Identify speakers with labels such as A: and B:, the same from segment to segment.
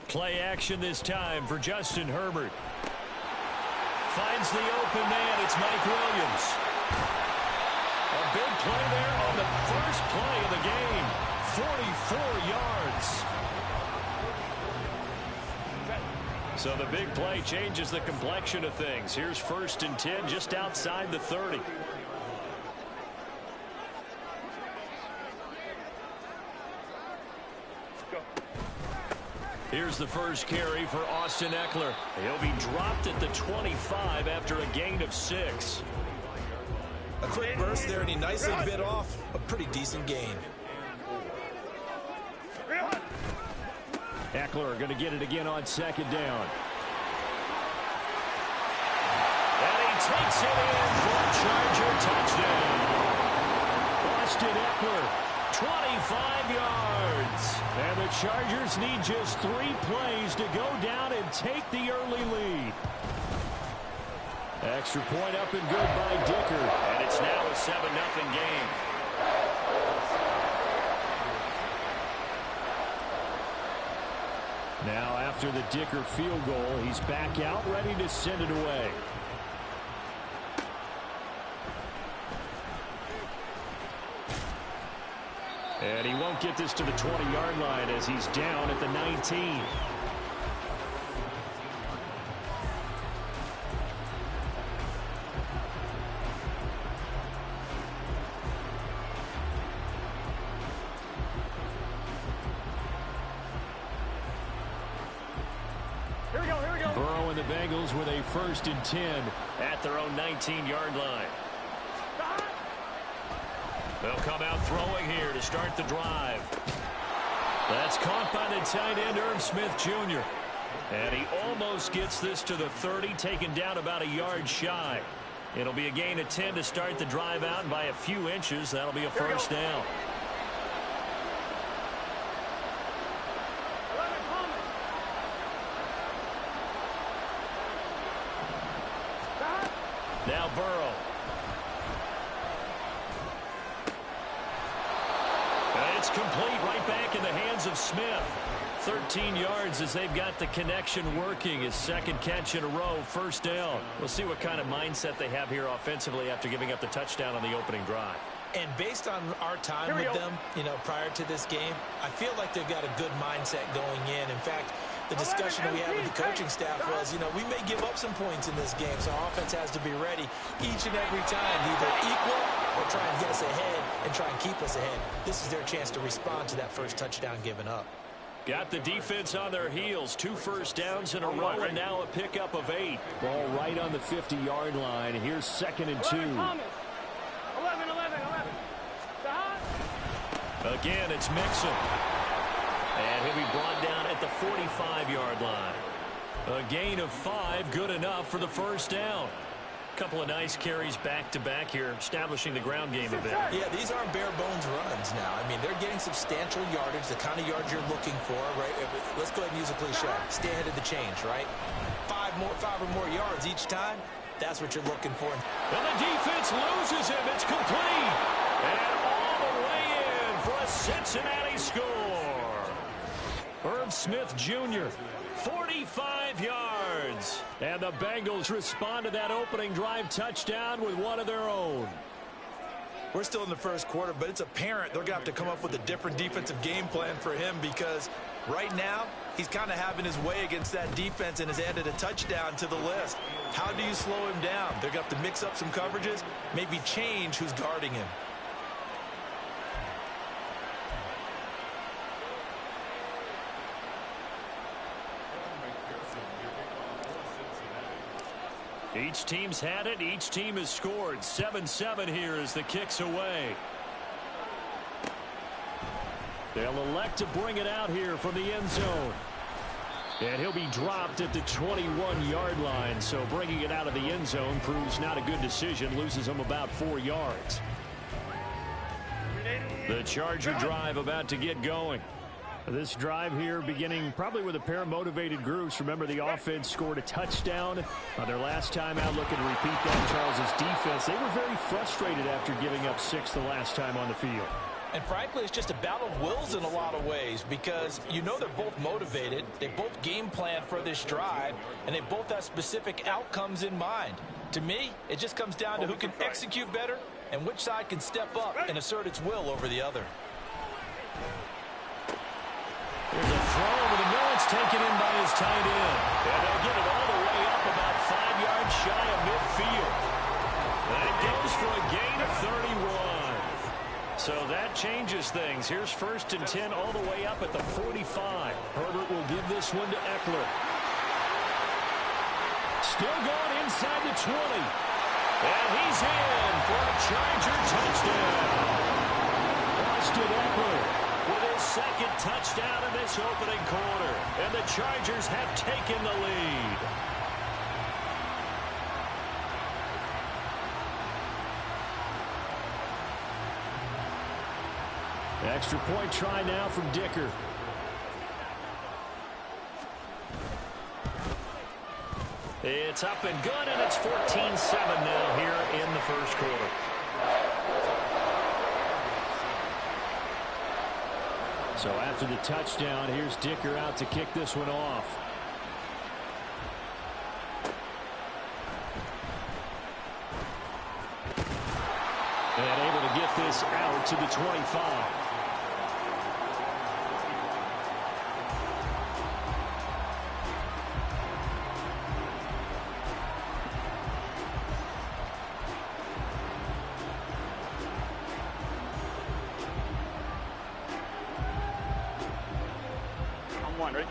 A: Play action this time for Justin Herbert. Finds the open man. It's Mike Williams. A big play there on the first play of the game. 44 yards. So the big play changes the complexion of things. Here's 1st and 10 just outside the 30. Here's the first carry for Austin Eckler. He'll be dropped at the 25 after a gain of 6.
B: A quick burst there, and he nicely bit off a pretty decent gain.
A: Eckler going to get it again on 2nd down. And he takes it in for a Charger touchdown. Austin Eckler, 25 yards. And the Chargers need just 3 plays to go down and take the early lead. Extra point up and good by Dicker. And it's now a 7-0 game. Now after the Dicker field goal, he's back out ready to send it away. And he won't get this to the 20-yard line as he's down at the 19.
C: Here we go.
A: Burrow and the Bengals with a 1st and 10 at their own 19-yard line. They'll come out throwing here to start the drive. That's caught by the tight end, Irv Smith Jr. And he almost gets this to the 30, taken down about a yard shy. It'll be a gain of 10 to start the drive out, and by a few inches, that'll be a first down. Now Burrow. It's complete, right back in the hands of Smith. 13 yards as they've got the connection working. His 2nd catch in a row, 1st down. We'll see what kind of mindset they have here offensively after giving up the touchdown on the opening drive.
B: And based on our time with them, prior to this game, I feel like they've got a good mindset going in. In fact, the discussion that we had with the coaching staff was, we may give up some points in this game, so our offense has to be ready each and every time to either equal or try and get us ahead and try and keep us ahead. This is their chance to respond to that first touchdown given up.
A: Got the defense on their heels. 2 first downs in a row, and now a pickup of 8. Ball right on the 50-yard line. Here's 2nd and 2.
C: 11.
A: Again, it's Mixon. And he'll be brought down at the 45-yard line. A gain of 5, good enough for the first down. Couple of nice carries back-to-back here, establishing the ground game a bit.
B: Yeah, these aren't bare-bones runs now. I mean, they're getting substantial yardage, the kind of yards you're looking for, right? Let's go ahead and use a cliche. Stay ahead of the change, right? 5 or more yards each time, that's what you're looking for.
A: And the defense loses him. It's complete. And all the way in for a Cincinnati score. Irv Smith Jr., 45 yards. And the Bengals respond to that opening drive touchdown with one of their own.
B: We're still in the first quarter, but it's apparent they're going to have to come up with a different defensive game plan for him because right now he's kind of having his way against that defense and has added a touchdown to the list. How do you slow him down? They're going to have to mix up some coverages, maybe change who's guarding him.
A: Each team's had it. Each team has scored. 7-7 here as the kick's away. They'll elect to bring it out here from the end zone. And he'll be dropped at the 21-yard line. So bringing it out of the end zone proves not a good decision. Loses him about 4 yards. The Charger drive about to get going. This drive here beginning probably with a pair of motivated groups. Remember, the offense scored a touchdown on their last time out, looking to repeat that. Charles's defense, they were very frustrated after giving up 6 the last time on the field.
B: And frankly, it's just a battle of wills in a lot of ways because you know they're both motivated. They both game plan for this drive, and they both have specific outcomes in mind. To me, it just comes down to who can execute better and which side can step up and assert its will over the other.
A: There's a throw over the middle. It's taken in by his tight end. And they'll get it all the way up about 5 yards shy of midfield. And it goes for a gain of 31. So that changes things. Here's 1st and 10 all the way up at the 45. Herbert will give this one to Eckler. Still going inside the 20. And he's in for a Charger touchdown. Austin Eckler with his 2nd touchdown in this opening quarter. And the Chargers have taken the lead. Extra point try now from Dicker. It's up and good, and it's 14-7 now here in the first quarter. So after the touchdown, here's Dicker out to kick this one off. And able to get this out to the 25.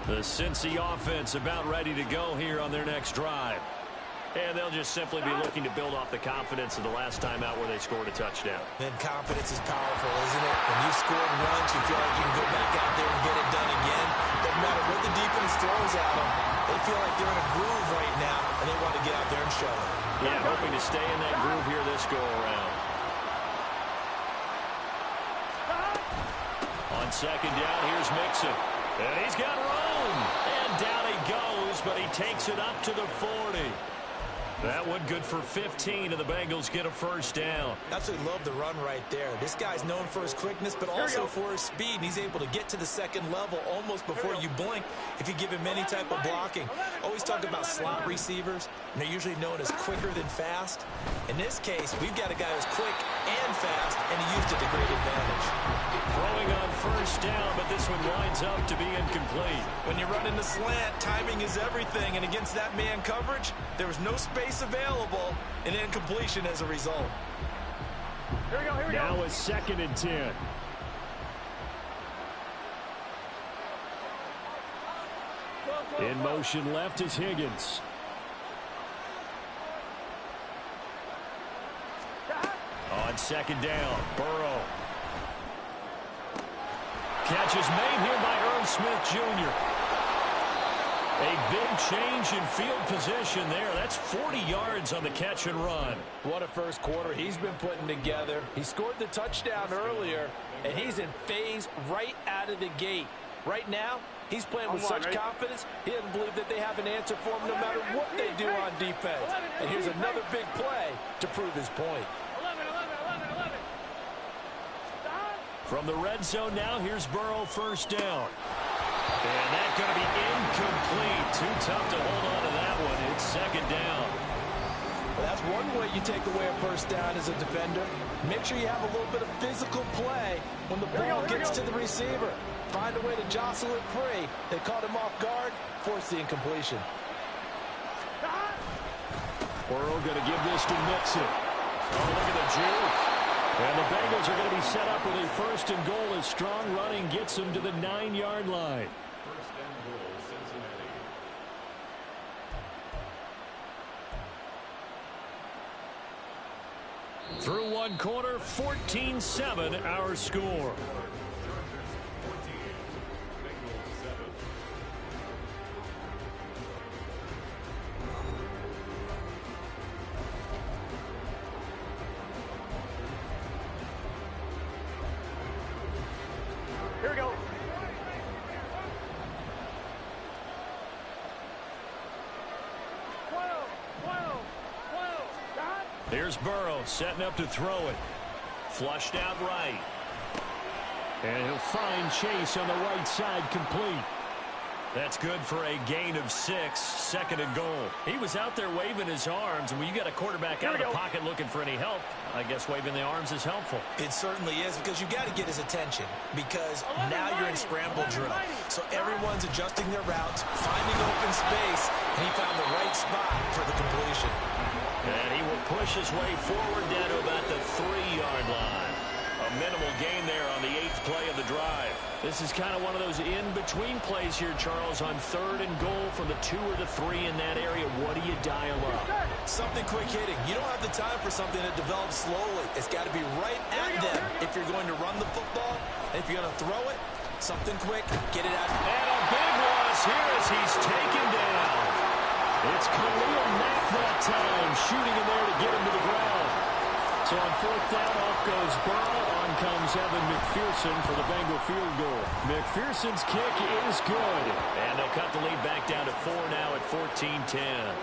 A: The Cincy offense about ready to go here on their next drive. And they'll just simply be looking to build off the confidence of the last time out where they scored a touchdown.
B: And confidence is powerful, isn't it? When you've scored once, you feel like you can go back out there and get it done again. Doesn't matter what the defense throws at them. They feel like they're in a groove right now, and they want to get out there and show it.
A: Yeah, hoping to stay in that groove here this go-around. On 2nd down, here's Mixon. And he's got room. And down he goes, but he takes it up to the 40. That one good for 15, and the Bengals get a 1st down.
B: Absolutely love the run right there. This guy's known for his quickness, but also for his speed. He's able to get to the 2nd level almost before you blink if you give him any type of blocking. Always talk about slot receivers, and they're usually known as quicker than fast. In this case, we've got a guy who's quick and fast, and he used it to great advantage.
A: Throwing on 1st down, but this one winds up to be incomplete.
B: When you run in the slant, timing is everything, and against that man coverage, there was no space available, and incompletion as a result.
C: Here we go.
A: Now it's 2nd and 10. In motion left is Higgins. On 2nd down, Burrow. Catch is made here by Irv Smith Jr. A big change in field position there. That's 40 yards on the catch and run.
B: What a first quarter he's been putting together. He scored the touchdown earlier, and he's in phase right out of the gate. Right now, he's playing with such confidence, he doesn't believe that they have an answer for him no matter what they do on defense. And here's another big play to prove his point.
C: 11.
A: From the red zone now, here's Burrow 1st down. And that's going to be incomplete. Too tough to hold on to that one. It's 2nd down.
B: Well, that's one way you take away a 1st down as a defender. Make sure you have a little bit of physical play when the ball gets to the receiver. Find a way to jostle it free. They caught him off guard, force the incompletion.
A: Burrow going to give this to Mixon. Oh, look at the juke. And the Bengals are going to be set up with a 1st and goal as strong running gets them to the 9-yard line.
D: 1st and goal, Cincinnati.
A: Through one quarter, 14-7 our score.
C: Here we go.
A: Here's Burrow setting up to throw it. Flushed out right. And he'll find Chase on the right side, complete. That's good for a gain of 6, second and goal. He was out there waving his arms, and when you got a quarterback out of the pocket looking for any help, I guess waving the arms is helpful.
B: It certainly is, because you got to get his attention, because now you're in scramble drill. So everyone's adjusting their routes, finding open space, and he found the right spot for the completion.
A: And he will push his way forward down to about the 3-yard line. A minimal gain there on the 8th play of the drive. This is kind of one of those in-between plays here, Charles, on 3rd and goal from the 2 or the 3 in that area. What do you dial up?
B: Something quick hitting. You don't have the time for something that develops slowly. It's got to be right at them if you're going to run the football. And if you're going to throw it, something quick, get it out.
A: And a big loss here as he's taken down. It's Khalil Mack that time, shooting in there to get him to the ground. So on 4th down, off goes Burrow. On comes Evan McPherson for the Bengal field goal. McPherson's kick is good. And they'll cut the lead back down to 4 now at 14-10.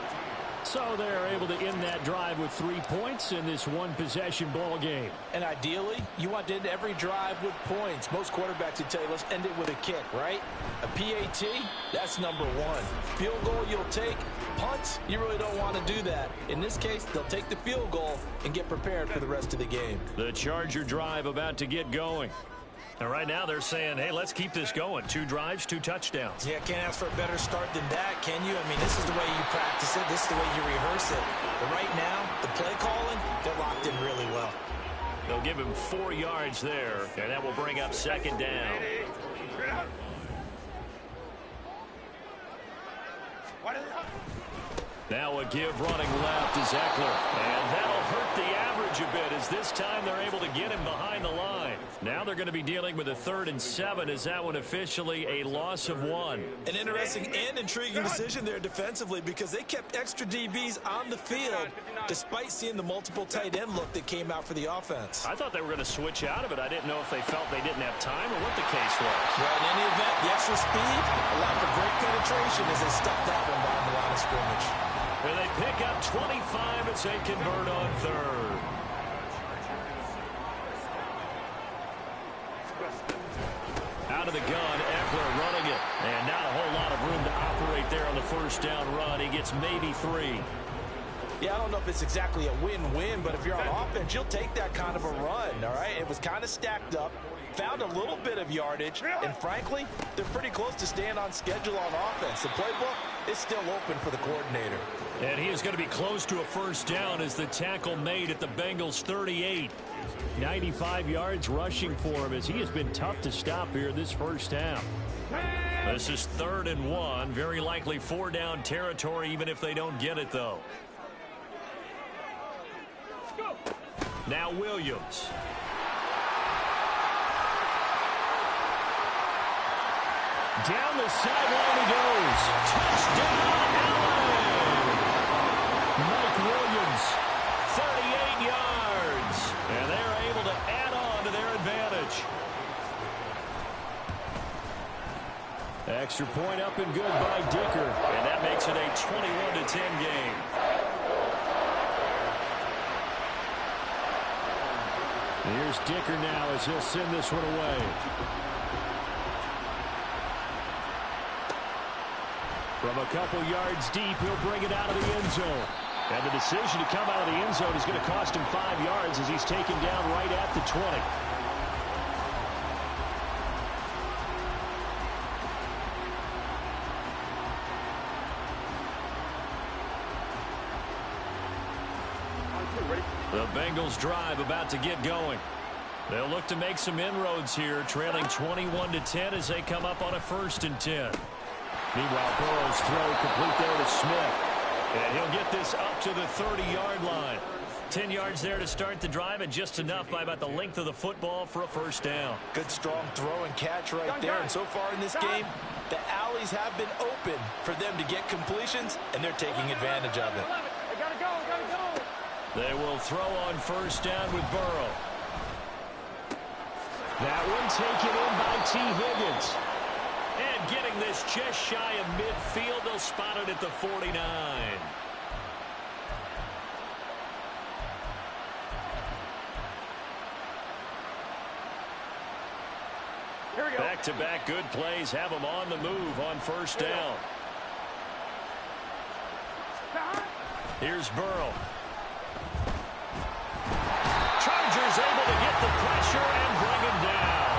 A: So they're able to end that drive with 3 points in this one-possession ball game.
B: And ideally, you want to end every drive with points. Most quarterbacks would tell you, let's end it with a kick, right? A PAT, that's number 1. Field goal you'll take. Punts, you really don't want to do that. In this case, they'll take the field goal and get prepared for the rest of the game.
A: The Charger drive about to get going. And right now they're saying, hey, let's keep this going. 2 drives, 2 touchdowns.
B: Yeah, can't ask for a better start than that, can you? I mean, this is the way you practice it. This is the way you rehearse it. But right now, the play calling, they're locked in really well.
A: They'll give him 4 yards there, and that will bring up 2nd down. Now a give running left is Eckler. And that'll hurt the average a bit as this time they're able to get him behind the line. Now they're going to be dealing with a 3rd and 7 as that one officially a loss of 1.
B: An interesting and intriguing decision there defensively because they kept extra DBs on the field despite seeing the multiple tight end look that came out for the offense.
A: I thought they were going to switch out of it. I didn't know if they felt they didn't have time or what the case was.
B: Well, in any event, the extra speed allowed for great penetration as they stuffed that one behind the line of scrimmage.
A: And they pick up 25 as they convert on 3rd. Out of the gun, Eckler running it. And not a whole lot of room to operate there on the 1st down run. He gets maybe 3.
B: Yeah, I don't know if it's exactly a win-win, but if you're on offense, you'll take that kind of a run, all right? It was kind of stacked up, found a little bit of yardage, and frankly, they're pretty close to staying on schedule on offense. The playbook is still open for the coordinator.
A: And he is going to be close to a 1st down as the tackle made at the Bengals' 38. 95 yards rushing for him as he has been tough to stop here this 1st half. This is 3rd and 1. Very likely 4-down territory even if they don't get it, though. Now Williams. Down the sideline he goes. Touchdown, Allen! Mike Williams, 38 yards. And they're able to add on to their advantage. Extra point up and good by Dicker. And that makes it a 21-10 game. Here's Dicker now as he'll send this one away. From a couple yards deep, he'll bring it out of the end zone. And the decision to come out of the end zone is going to cost him 5 yards as he's taken down right at the 20. The Bengals drive about to get going. They'll look to make some inroads here, trailing 21-10 as they come up on a 1st and 10. Meanwhile, Burrow's throw complete there to Smith. And he'll get this up to the 30-yard line. 10 yards there to start the drive, and just enough by about the length of the football for a 1st down.
B: Good, strong throw and catch right there. And so far in this game, the alleys have been open for them to get completions, and they're taking advantage of it.
A: They will throw on 1st down with Burrow. That one taken in by T. Higgins. And getting this just shy of midfield, they'll spot it at the 49. back-to-back good plays have them on the move on first down. Here's Burrow. Chargers able to get the pressure and bring him down.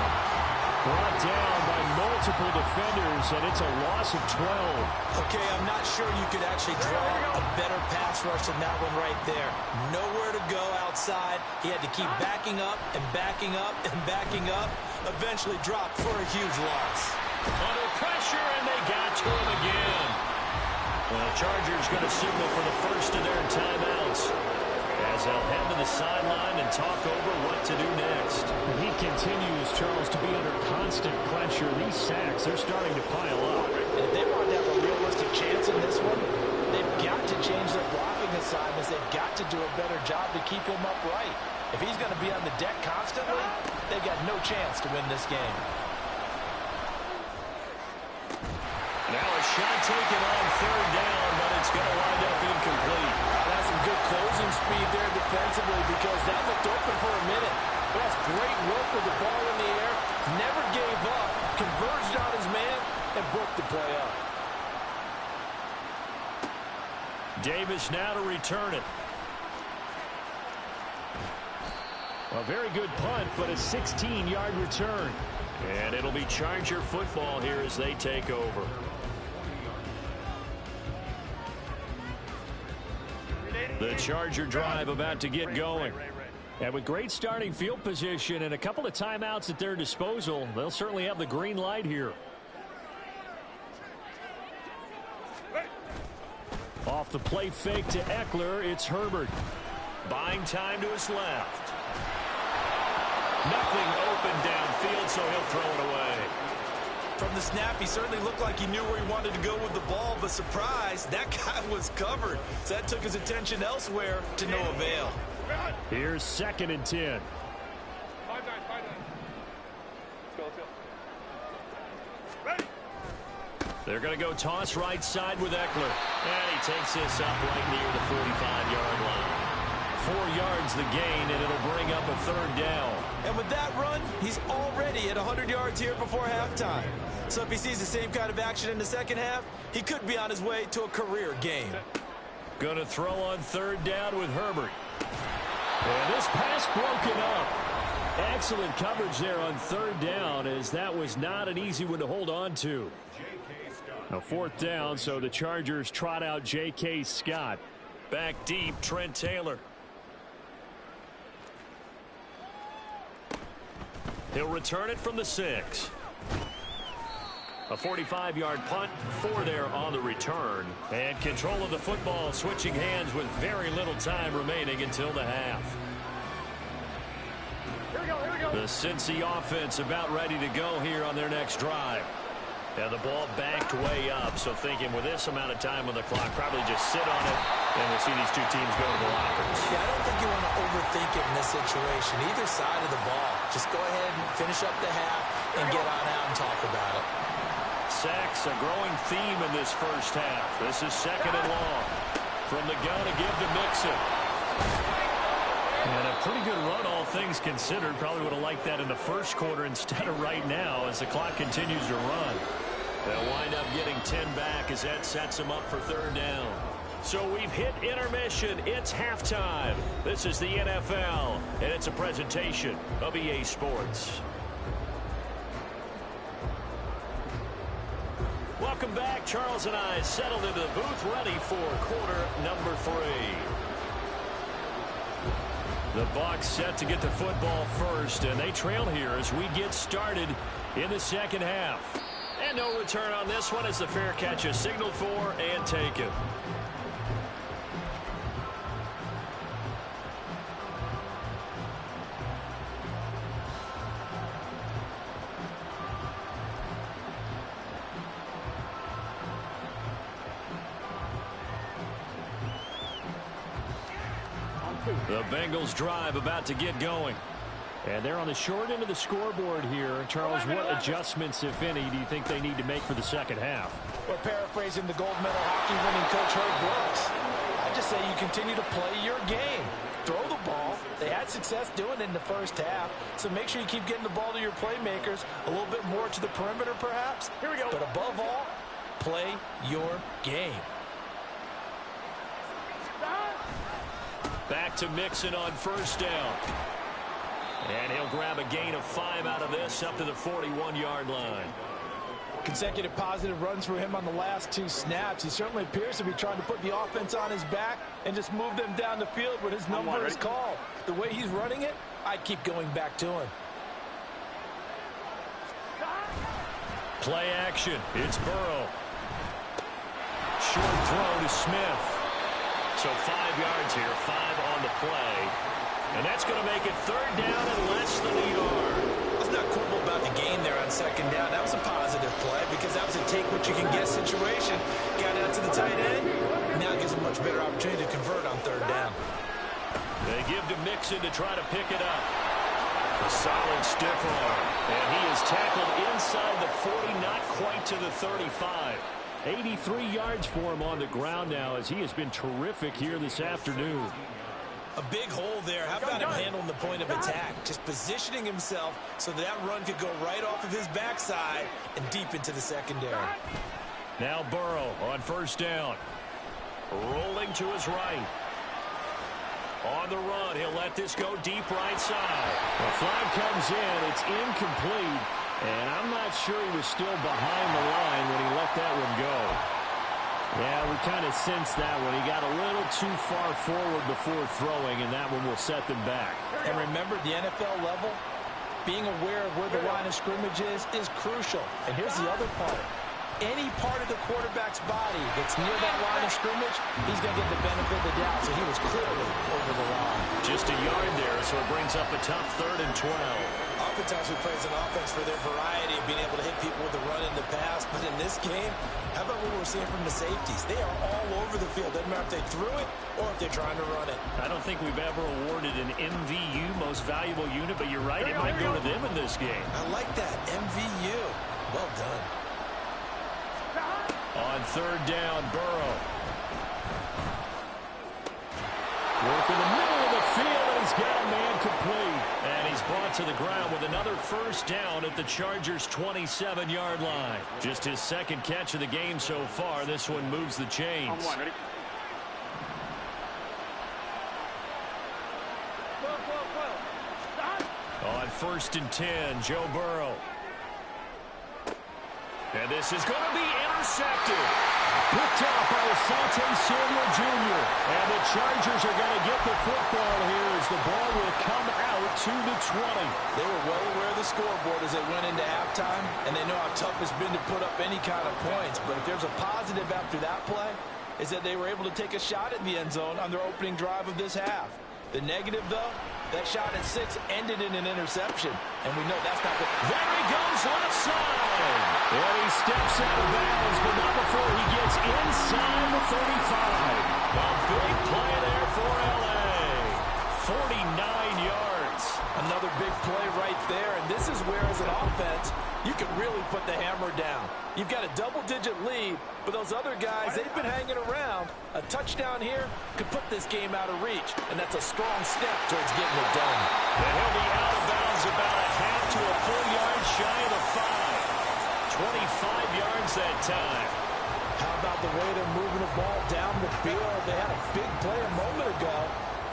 A: Brought down by multiple defenders, and it's a loss of 12.
B: Okay, I'm not sure you could actually draw a better pass rush than that one right there. Nowhere to go outside. He had to keep backing up and backing up and backing up. Eventually dropped for a huge loss.
A: Under pressure, and they got to him again. Well, the Chargers going to signal for the first of their timeouts as they'll head to the sideline and talk over what to do next.
E: He continues, Charles, to be under constant pressure. These sacks, they're starting to pile up.
B: And if they want to have a realistic chance in this one, they've got to change their blocking assignments. They've got to do a better job to keep him upright. If he's going to be on the deck constantly, they've got no chance to win this game.
A: Now a shot taken on third down, but it's going to wind up incomplete.
B: That's some good closing speed there defensively because that looked open for a minute. But that's great work with the ball in the air. Never gave up, converged on his man, and broke the play up.
A: Davis now to return it.
E: A very good punt, but a 16-yard return.
A: And it'll be Charger football here as they take over. The Charger drive about to get going.
E: And with great starting field position and a couple of timeouts at their disposal, they'll certainly have the green light here. Off the play fake to Eckler, it's Herbert.
A: Buying time to his left. Nothing open downfield, so he'll throw it away.
B: From the snap, he certainly looked like he knew where he wanted to go with the ball, but surprise, that guy was covered. So that took his attention elsewhere to no avail.
E: Here's 2nd and 10.
A: They're going to go toss right side with Eckler. And he takes this up right near the 45-yard line. 4 yards the gain, and it'll bring up a third down.
B: And with that run, he's already at 100 yards here before halftime. So if he sees the same kind of action in the second half, he could be on his way to a career game.
A: Going to throw on third down with Herbert.
E: And this pass broken up. Excellent coverage there on third down, as that was not an easy one to hold on to. A 4th down, so the Chargers trot out J.K. Scott.
A: Back deep, Trent Taylor. He'll return it from the 6. A 45-yard punt, 4 there on the return. And control of the football switching hands with very little time remaining until the half.
C: Here we go.
A: The Cincy offense about ready to go here on their next drive. And the ball backed way up, so thinking with this amount of time on the clock, probably just sit on it, and we'll see these two teams go to the lockers.
B: Yeah, I don't think you want to overthink it in this situation. Either side of the ball. Just go ahead and finish up the half and get on out and talk about it.
A: Sacks, a growing theme in this first half. This is 2nd and long. From the gun to give to Mixon.
E: And a pretty good run, all things considered. Probably would have liked that in the first quarter instead of right now as the clock continues to run.
A: They'll wind up getting 10 back as that sets them up for third down. So we've hit intermission. It's halftime. This is the NFL, and it's a presentation of EA Sports. Welcome back. Charles and I settled into the booth, ready for quarter number 3. The Bucs set to get the football first, and they trail here as we get started in the second half. And no return on this one as the fair catch is signaled for and taken. The Bengals drive about to get going.
E: And they're on the short end of the scoreboard here. Charles, what adjustments, if any, do you think they need to make for the second half?
B: We're paraphrasing the gold medal hockey winning coach Herb Brooks. I just say you continue to play your game. Throw the ball. They had had success doing it in the first half, so make sure you keep getting the ball to your playmakers, a little bit more to the perimeter perhaps.
C: Here we go.
B: But above all, play your game.
A: Back to Mixon on first down. And he'll grab a gain of 5 out of this up to the 41-yard line.
B: Consecutive positive runs for him on the last 2 snaps. He certainly appears to be trying to put the offense on his back and just move them down the field when his number is called. The way he's running it, I keep going back to him.
A: Play action. It's Burrow. Short throw to Smith. So 5 yards here, 5 on the play. And that's going to make it third down and less than a yard.
B: Let's not quibble about the gain there on second down. That was a positive play because that was a take-what-you-can-get situation. Got out to the tight end. Now it gives a much better opportunity to convert on third down.
A: They give to Mixon to try to pick it up. A solid stiff arm. And he is tackled inside the 40, not quite to the 35.
E: 83 yards for him on the ground now as he has been terrific here this afternoon.
B: A big hole there. How about him handling the point of attack? Just positioning himself so that run could go right off of his backside and deep into the secondary.
A: Now Burrow on first down. Rolling to his right. On the run, he'll let this go deep right side.
E: The flag comes in. It's incomplete. And I'm not sure he was still behind the line when he let that one go. Yeah, we kind of sensed that one. He got a little too far forward before throwing, and that one will set them back.
B: And remember, the NFL level, being aware of where the line of scrimmage is crucial. And here's the other part. Any part of the quarterback's body that's near that line of scrimmage, he's going to get the benefit of the doubt. So he was clearly over the line.
A: Just a yard there, so it brings up a tough 3rd and 12.
B: Oftentimes we praise an offense for their variety of being able to hit people with the run in the pass. But in this game, how about what we're seeing from the safeties? They are all over the field. Doesn't matter if they threw it or if they're trying to run it.
E: I don't think we've ever awarded an MVU, most valuable unit, but you're right, it might go to them in this game.
B: I like that, MVU. Well done.
A: On third down, Burrow.
E: Work in the middle of the field, and he's got a man complete.
A: And he's brought to the ground with another first down at the Chargers' 27-yard line. Just his second catch of the game so far. This one moves the chains. On 1st and 10, Joe Burrow. And this is going to be intercepted. Picked off by Asante Samuel Jr. And the Chargers are going to get the football here as the ball will come out to the 20.
B: They were well aware of the scoreboard as they went into halftime, and they know how tough it's been to put up any kind of points. But if there's a positive after that play, is that they were able to take a shot at the end zone on their opening drive of this half. The negative, though, that shot at 6 ended in an interception. And we know that's not good.
A: There he goes left side. And he steps out of bounds, but not before he gets inside the 35. A big play there for L.A. 49 yards.
B: Another big play right there. And this is where, as an offense, you can really put the hammer down. You've got a double-digit lead, but those other guys, they've been hanging around. A touchdown here could put this game out of reach, and that's a strong step towards getting it done.
A: And he'll be out of bounds about a half to a full yard shy of the 5. 25 yards that time.
B: How about the way they're moving the ball down the field? They had a big play a moment ago.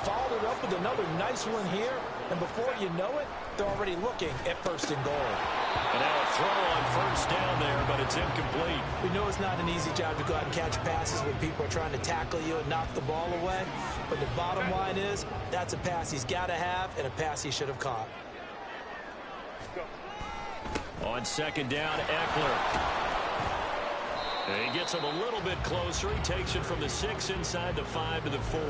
B: Followed it up with another nice one here. And before you know it, they're already looking at 1st and goal.
A: And now a throw on first down there, but it's incomplete.
B: We know it's not an easy job to go out and catch passes when people are trying to tackle you and knock the ball away. But the bottom line is, that's a pass he's got to have and a pass he should have caught.
A: On second down, Eckler. And he gets him a little bit closer. He takes it from the 6 inside the 5 to the 4.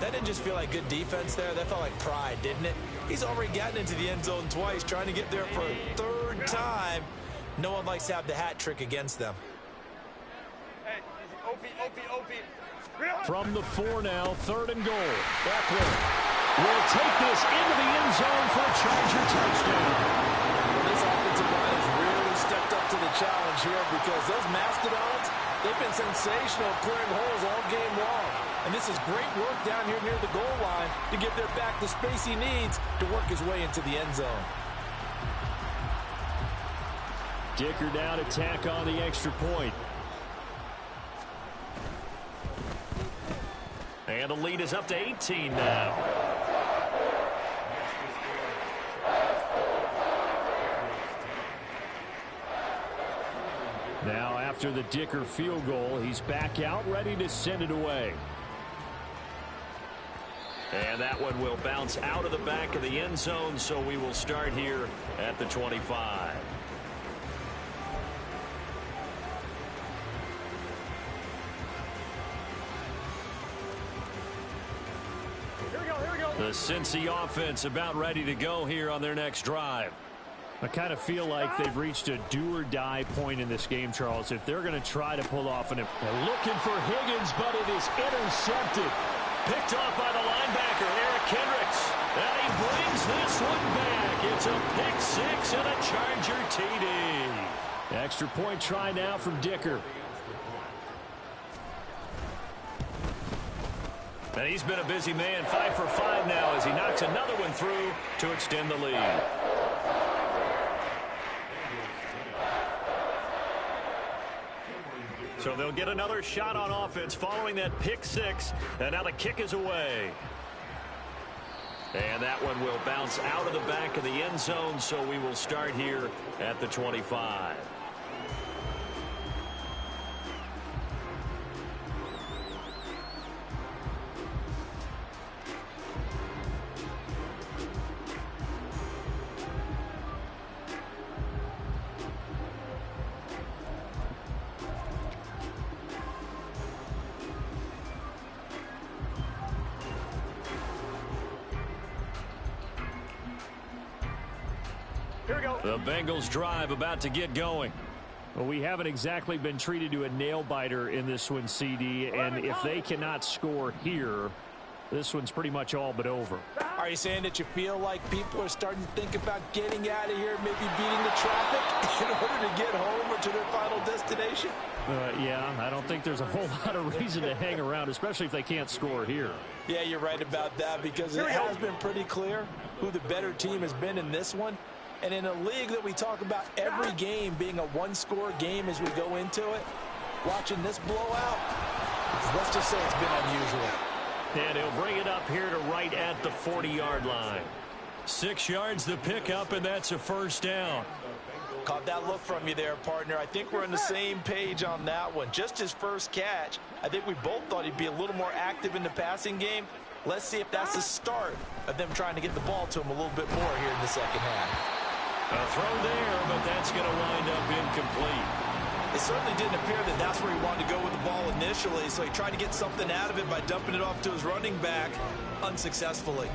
B: That didn't just feel like good defense there. That felt like pride, didn't it? He's already gotten into the end zone twice, trying to get there for a 3rd time. No one likes to have the hat trick against them.
C: Hey, OP.
E: From the 4 now, 3rd and goal.
A: Eckler will take this into the end zone for a Charger touchdown.
B: Well, this offensive line has really stepped up to the challenge here because those Mastodons, they've been sensational clearing holes all game long. And this is great work down here near the goal line to give their back the space he needs to work his way into the end zone.
E: Dicker down to tack on the extra point. And the lead is up to 18 now. Now after the Dicker field goal, he's back out ready to send it away. And that one will bounce out of the back of the end zone, so we will start here at the 25. The Cincy offense about ready to go here on their next drive. I kind of feel like they've reached a do-or-die point in this game, Charles. If they're going to try to pull off an... Looking for Higgins, but it is intercepted. Picked off by the linebacker, Eric Kendricks. And he brings this one back. It's a pick six and a Charger TD. Extra point try now from Dicker. And he's been a busy man, 5 for 5 now as he knocks another one through to extend the lead. So they'll get another shot on offense following that pick six, and now the kick is away. And that one will bounce out of the back of the end zone, so we will start here at the 25. The Bengals drive about to get going. Well, we haven't exactly been treated to a nail-biter in this one, CD, and if they cannot score here, this one's pretty much all but over.
B: Are you saying that you feel like people are starting to think about getting out of here, maybe beating the traffic in order to get home or to their final destination?
E: Yeah, I don't think there's a whole lot of reason to hang around, especially if they can't score here.
B: Yeah, you're right about that because it has been pretty clear who the better team has been in this one. And in a league that we talk about every game being a one-score game as we go into it, watching this blowout, let's just say it's been unusual.
E: And he'll bring it up here to right at the 40-yard line. 6 yards the pickup, and that's a first down.
B: Caught that look from you there, partner. I think we're on the same page on that one. Just his first catch. I think we both thought he'd be a little more active in the passing game. Let's see if that's the start of them trying to get the ball to him a little bit more here in the second half.
E: A throw there, but that's going to wind up incomplete.
B: It certainly didn't appear that that's where he wanted to go with the ball initially, so he tried to get something out of it by dumping it off to his running back unsuccessfully.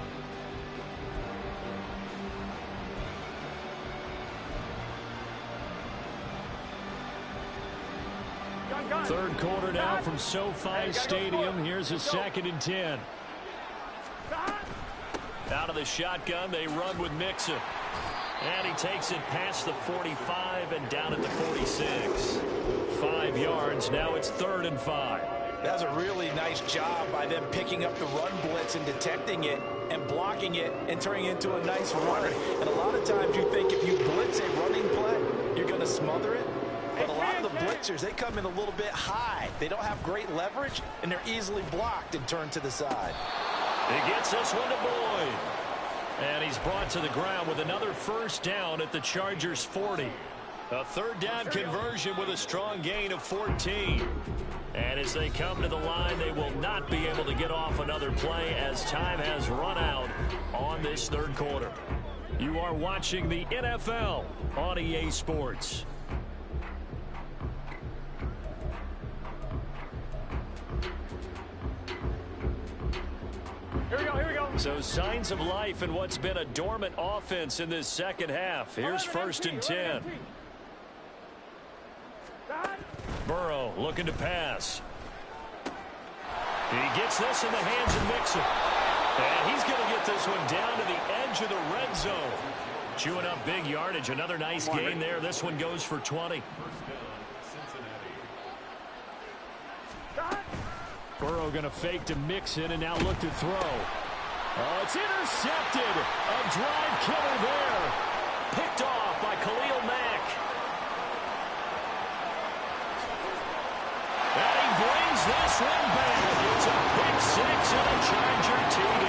E: Third quarter now from SoFi Stadium. Here's a 2nd and 10. Out of the shotgun, they run with Mixon. And he takes it past the 45 and down at the 46. 5 yards. Now it's 3rd and 5.
B: That's a really nice job by them picking up the run blitz and detecting it and blocking it and turning it into a nice run. And a lot of times you think if you blitz a running play, you're going to smother it. But a lot of the blitzers, they come in a little bit high. They don't have great leverage, and they're easily blocked and turned to the side.
E: He gets this one to Boyd. And he's brought to the ground with another first down at the Chargers' 40. A 3rd down conversion with a strong gain of 14. And as they come to the line, they will not be able to get off another play as time has run out on this 3rd quarter. You are watching the NFL on EA Sports.
C: Here we go, here we go.
E: So signs of life in what's been a dormant offense in this second half. Here's 1st and 10. Burrow looking to pass. He gets this in the hands of Mixon. And he's going to get this one down to the edge of the red zone. Chewing up big yardage. Another nice gain there. This one goes for 20.
D: First down, Cincinnati.
C: 3
E: Burrow going to fake to Mixon and now look to throw. Oh, it's intercepted. A drive killer there. Picked off by Khalil Mack. And he brings this one back. It's a pick six and a Charger TD.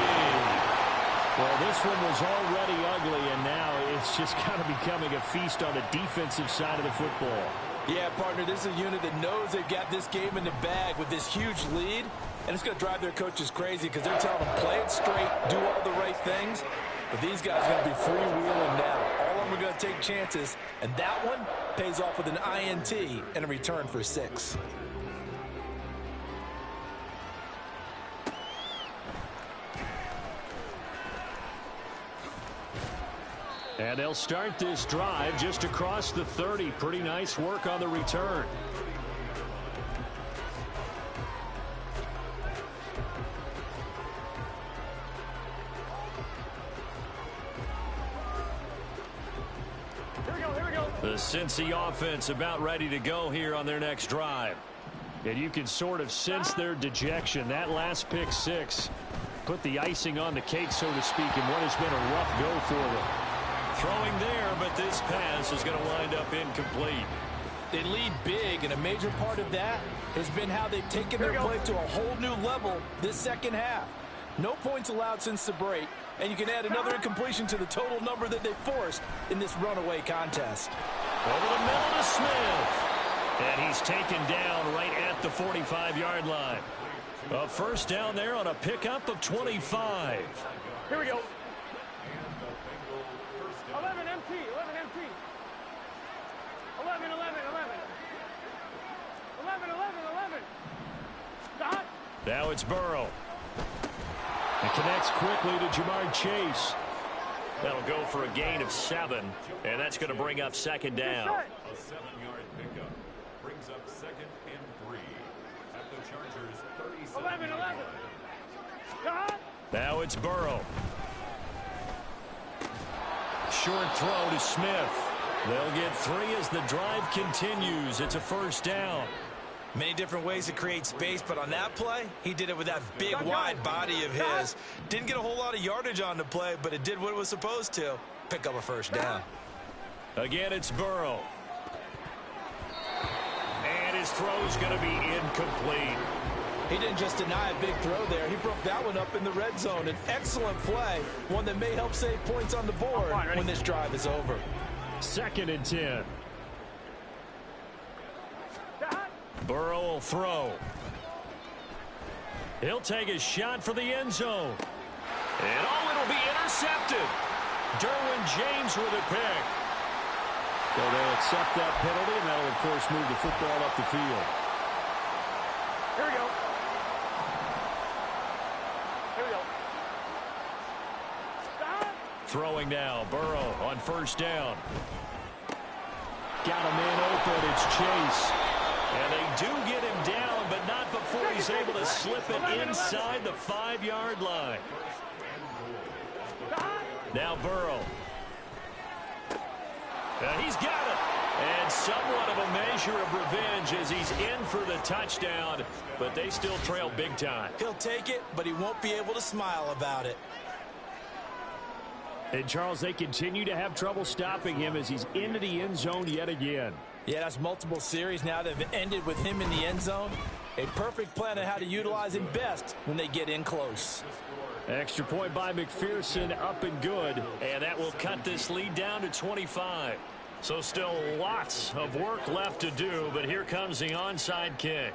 E: Well, this one was already ugly, and now it's just kind of becoming a feast on the defensive side of the football.
B: Yeah, partner, this is a unit that knows they've got this game in the bag with this huge lead, and it's going to drive their coaches crazy because they're telling them play it straight, do all the right things. But these guys are going to be freewheeling now. All of them are going to take chances, and that one pays off with an INT and a return for 6.
E: And they'll start this drive just across the 30. Pretty nice work on the return.
C: Here we go.
E: The Cincy offense about ready to go here on their next drive. And you can sort of sense their dejection. That last pick six put the icing on the cake, so to speak, in what has been a rough go for them. Throwing there, but this pass is going to wind up incomplete.
B: They lead big, and a major part of that has been how they've taken their play to a whole new level this second half. No points allowed since the break, and you can add another incompletion to the total number that they forced in this runaway contest.
E: Over the middle to Smith. And he's taken down right at the 45-yard line. A first down there on a pickup of 25.
C: Here we go. 11 MT. 11. Stop.
E: Now it's Burrow. It connects quickly to Jamar Chase. That'll go for a gain of 7, and that's going to bring up second down.
D: A 7-yard pickup brings up 2nd and 3 at the Chargers' 37.
C: 11. Stop.
E: Now it's Burrow. Short throw to Smith. They'll get 3 as the drive continues. It's a first down.
B: Many different ways to create space, but on that play, he did it with that big, wide body of his. Didn't get a whole lot of yardage on the play, but it did what it was supposed to. Pick up a first down.
E: Again, it's Burrow. And his throw's going to be incomplete.
B: He didn't just deny a big throw there. He broke that one up in the red zone. An excellent play, one that may help save points on the board when this drive is over.
E: 2nd and 10. Burrow will throw. He'll take a shot for the end zone. And it'll be intercepted. Derwin James with a pick. So they'll accept that penalty, and that'll, of course, move the football up the field.
C: Here we go. Stop.
E: Throwing now, Burrow on first down. Got a man open, it's Chase. And they do get him down, but not before he's able to slip it inside the 5-yard line. Now Burrow. He's got it. And somewhat of a measure of revenge as he's in for the touchdown, but they still trail big time.
B: He'll take it, but he won't be able to smile about it.
E: And, Charles, they continue to have trouble stopping him as he's into the end zone yet again.
B: Yeah, that's multiple series now that have ended with him in the end zone. A perfect plan on how to utilize him best when they get in close.
E: Extra point by McPherson, up and good. And that will cut this lead down to 25. So still lots of work left to do, but here comes the onside kick.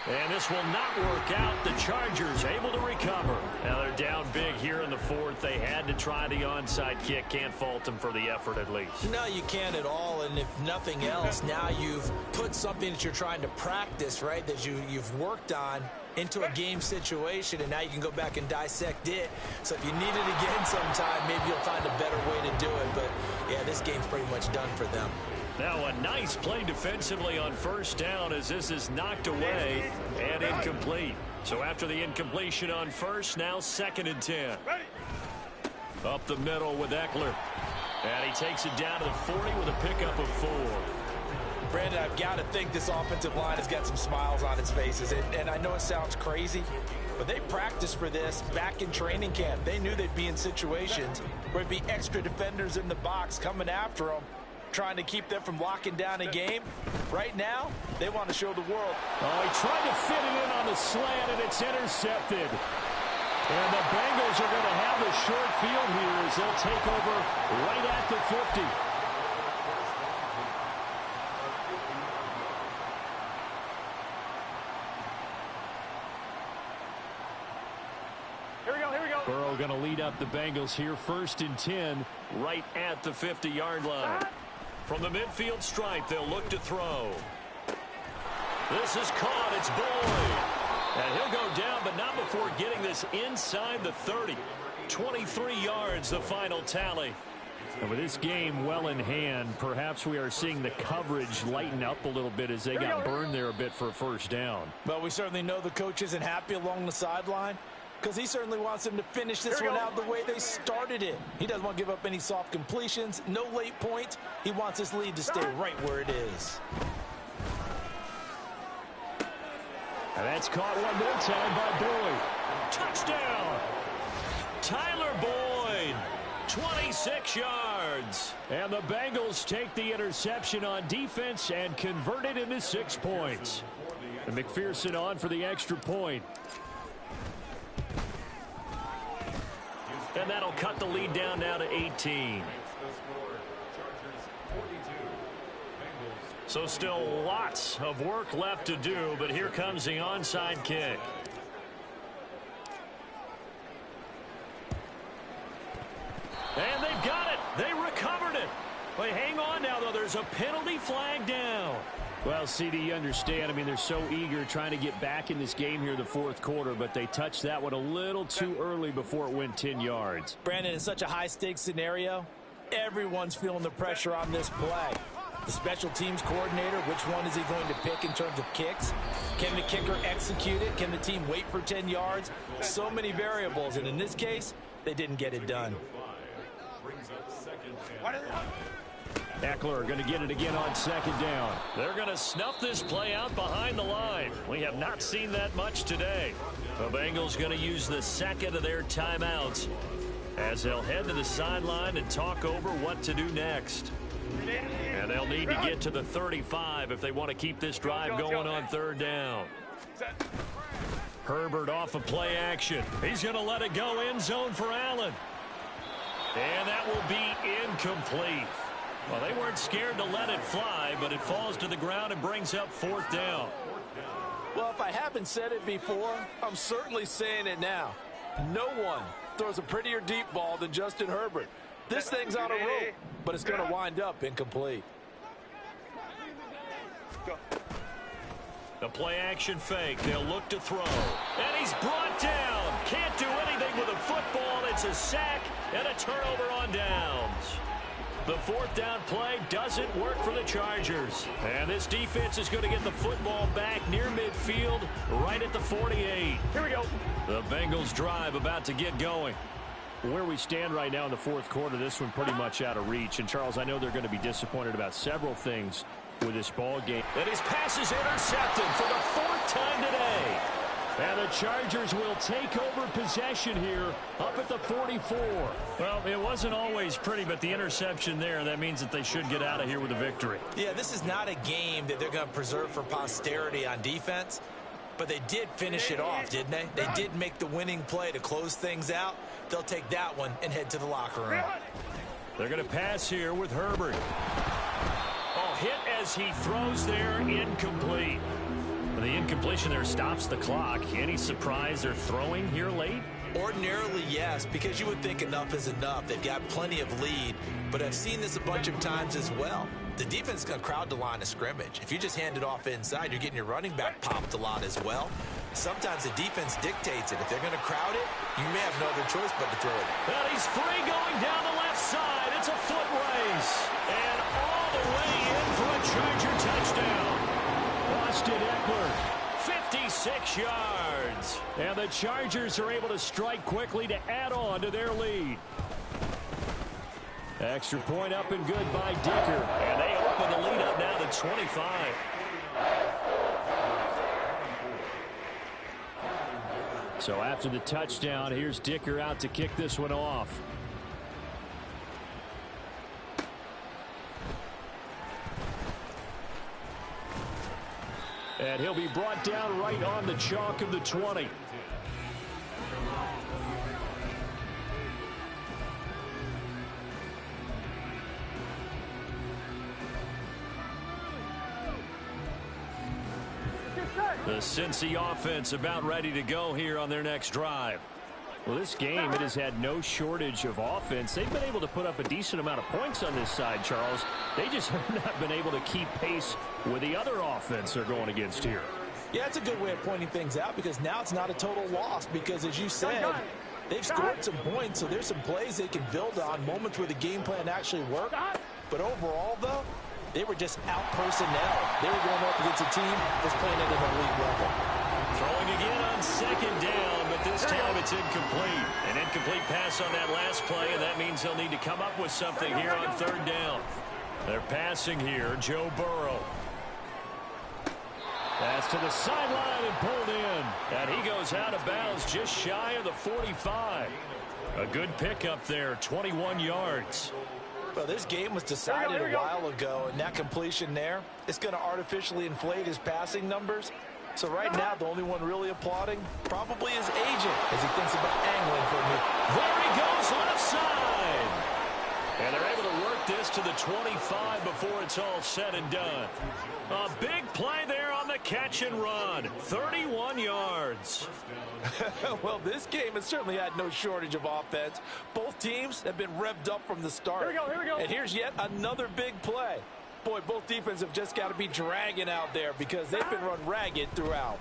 E: And this will not work out. The Chargers able to recover. Now they're down big here in the 4th. They had to try the onside kick. Can't fault them for the effort at least.
B: No, you can't at all. And if nothing else, now you've put something that you're trying to practice, right, that you've worked on into a game situation, and now you can go back and dissect it. So if you need it again sometime, maybe you'll find a better way to do it. But, yeah, this game's pretty much done for them.
E: Now a nice play defensively on first down as this is knocked away and incomplete. So after the incompletion on first, now 2nd and 10. Up the middle with Eckler. And he takes it down to the 40 with a pickup of 4.
B: Brandon, I've got to think this offensive line has got some smiles on its faces. And I know it sounds crazy, but they practiced for this back in training camp. They knew they'd be in situations where it'd be extra defenders in the box coming after them, trying to keep them from locking down a game. Right now, they want to show the world.
E: Oh, he tried to fit it in on the slant, and it's intercepted. And the Bengals are going to have the short field here as they'll take over right at the 50. Burrow going to lead up the Bengals here, 1st and 10, right at the 50-yard line.
A: From the midfield stripe, they'll look to throw. This is caught. It's Boyd. And he'll go down, but not before getting this inside the 30. 23 yards, the final tally.
E: And with this game well in hand, perhaps we are seeing the coverage lighten up a little bit as they got burned there a bit for a first down.
B: Well, we certainly know the coach isn't happy along the sideline, because he certainly wants them to finish this one out the way they started it. He doesn't want to give up any soft completions, no late points. He wants his lead to stay right where it is.
E: And that's caught one more time by Boyd.
A: Touchdown! Tyler Boyd, 26 yards.
E: And the Bengals take the interception on defense and convert it into 6 points. And McPherson on for the extra point.
A: And that'll cut the lead down now to 18. So still lots of work left to do, but here comes the onside kick. And they've got it. They recovered it. But hang on now, though. There's a penalty flag down.
E: Well, CD, you understand. I mean, they're so eager trying to get back in this game here in the 4th quarter, but they touched that one a little too early before it went 10 yards.
B: Brandon, in such a high-stakes scenario, everyone's feeling the pressure on this play. The special teams coordinator, which one is he going to pick in terms of kicks? Can the kicker execute it? Can the team wait for 10 yards? So many variables, and in this case, they didn't get it done.
E: Eckler going to get it again on 2nd down.
A: They're going to snuff this play out behind the line. We have not seen that much today. The Bengals going to use the 2nd of their timeouts as they'll head to the sideline and talk over what to do next. And they'll need to get to the 35 if they want to keep this drive going on 3rd down. Herbert off of play action. He's going to let it go end zone for Allen. And that will be incomplete. Well, they weren't scared to let it fly, but it falls to the ground and brings up 4th down.
B: Well, if I haven't said it before, I'm certainly saying it now. No one throws a prettier deep ball than Justin Herbert. This thing's on a rope, but it's going to wind up incomplete.
A: The play action fake. They'll look to throw. And he's brought down. Can't do anything with a football. It's a sack and a turnover on downs. The 4th down play doesn't work for the Chargers. And this defense is going to get the football back near midfield, right at the 48.
C: Here we go.
A: The Bengals drive about to get going.
E: Where we stand right now in the 4th quarter, this one pretty much out of reach. And, Charles, I know they're going to be disappointed about several things with this ball game.
A: And his pass is intercepted for the 4th time today.
E: And the Chargers will take over possession here up at the 44.
A: Well, it wasn't always pretty, but the interception there, that means that they should get out of here with a victory.
B: Yeah, this is not a game that they're going to preserve for posterity on defense, but they did finish it off, didn't they? They did make the winning play to close things out. They'll take that one and head to the locker room.
A: They're going to pass here with Herbert. Oh, hit as he throws there, incomplete.
E: The incompletion there stops the clock. Any surprise they're throwing here late?
B: Ordinarily, yes, because you would think enough is enough. They've got plenty of lead, but I've seen this a bunch of times as well. The defense is going to crowd the line of scrimmage. If you just hand it off inside, you're getting your running back popped a lot as well. Sometimes the defense dictates it. If they're going to crowd it, you may have no other choice but to throw it.
A: And he's free going down the left side. It's a foot race. And all the way in for a Charger touchdown.
E: Austin Eckler,
A: 56 yards.
E: And the Chargers are able to strike quickly to add on to their lead. Extra point up and good by Dicker.
A: And they open the lead up now to 25.
E: So after the touchdown, here's Dicker out to kick this one off. And he'll be brought down right on the chalk of the 20. The Cincy offense about ready to go here on their next drive. Well, this game, it has had no shortage of offense. They've been able to put up a decent amount of points on this side, Charles. They just have not been able to keep pace with the other offense they're going against here.
B: Yeah, it's a good way of pointing things out because now it's not a total loss because, as you said, they've scored some points, so there's some plays they can build on, moments where the game plan actually worked. But overall, though, they were just out personnel. They were going up against a team that's playing at an elite level.
A: Throwing again on second down, but this time it's incomplete. An incomplete pass on that last play, and that means they'll need to come up with something here on third down. They're passing here, Joe Burrow. Pass to the sideline and pulled in. And he goes out of bounds just shy of the 45. A good pickup there, 21 yards.
B: Well, this game was decided a while ago, and that completion there, it's going to artificially inflate his passing numbers. So right now, the only one really applauding probably his agent as he thinks about angling for me.
A: There he goes, left side. And they're able to work this to the 25 before it's all said and done. A big play there on the catch and run. 31 yards.
B: Well, this game has certainly had no shortage of offense. Both teams have been revved up from the start.
C: Here we go.
B: And here's yet another big play. Boy, both defenses have just got to be dragging out there because they've been run ragged throughout.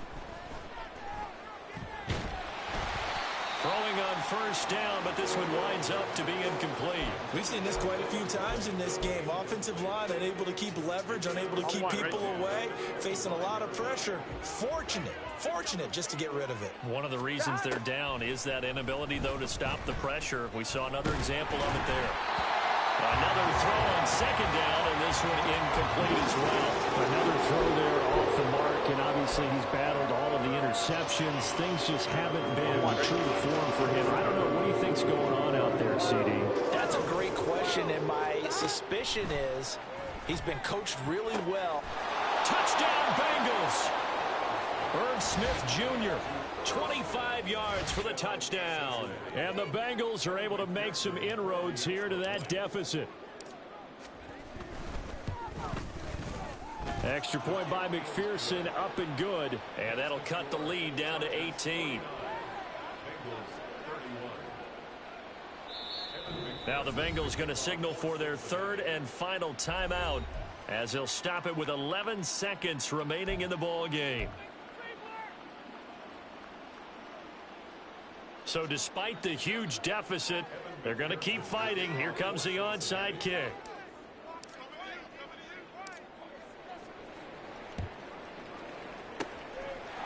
A: Throwing on first down, but this one winds up to be incomplete.
B: We've seen this quite a few times in this game. Offensive line unable to keep leverage, unable to keep people away, facing a lot of pressure. Fortunate just to get rid of it.
A: One of the reasons they're down is that inability, though, to stop the pressure. We saw another example of it there. Another throw on second down, and this one incomplete as well.
E: Another throw there off the mark, and obviously he's battled all of the interceptions. Things just haven't been true to form for him. I don't know. What do you think's going on out there, CD?
B: That's a great question, and my suspicion is he's been coached really well.
A: Touchdown, Bengals! Irv Smith Jr., 25 yards for the touchdown.
E: And the Bengals are able to make some inroads here to that deficit. Extra point by McPherson, up and good.
A: And that'll cut the lead down to 18. Now the Bengals going to signal for their third and final timeout as they'll stop it with 11 seconds remaining in the ball game. So despite the huge deficit, they're going to keep fighting. Here comes the onside kick.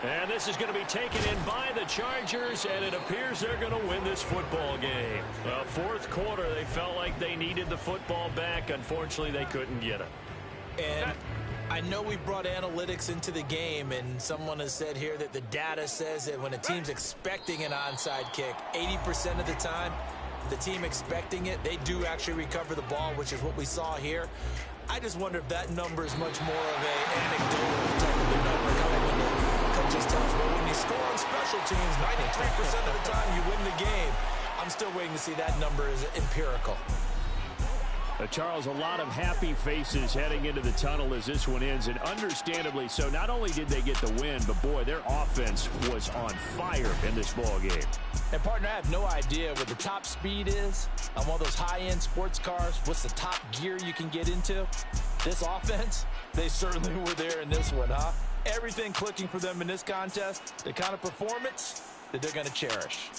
A: And this is going to be taken in by the Chargers, and it appears they're going to win this football game. Well, fourth quarter, they felt like they needed the football back. Unfortunately, they couldn't get it.
B: And I know we brought analytics into the game, and someone has said here that the data says that when a team's expecting an onside kick, 80% of the time, the team expecting it, they do actually recover the ball, which is what we saw here. I just wonder if that number is much more of an anecdotal type of a number. Kind of when the coaches tell us, well, when you score on special teams, 93% of the time you win the game. I'm still waiting to see that number is empirical.
E: Charles, a lot of happy faces heading into the tunnel as this one ends, and understandably so. Not only did they get the win, but boy, their offense was on fire in this ball game.
B: And partner, I have no idea what the top speed is on one of those high-end sports cars. What's the top gear you can get into? This offense, they certainly were there in this one, huh? Everything clicking for them in this contest, the kind of performance that they're going to cherish.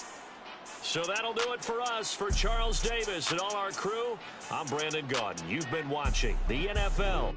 A: So that'll do it for us. For Charles Davis and all our crew, I'm Brandon Gaudin. You've been watching the NFL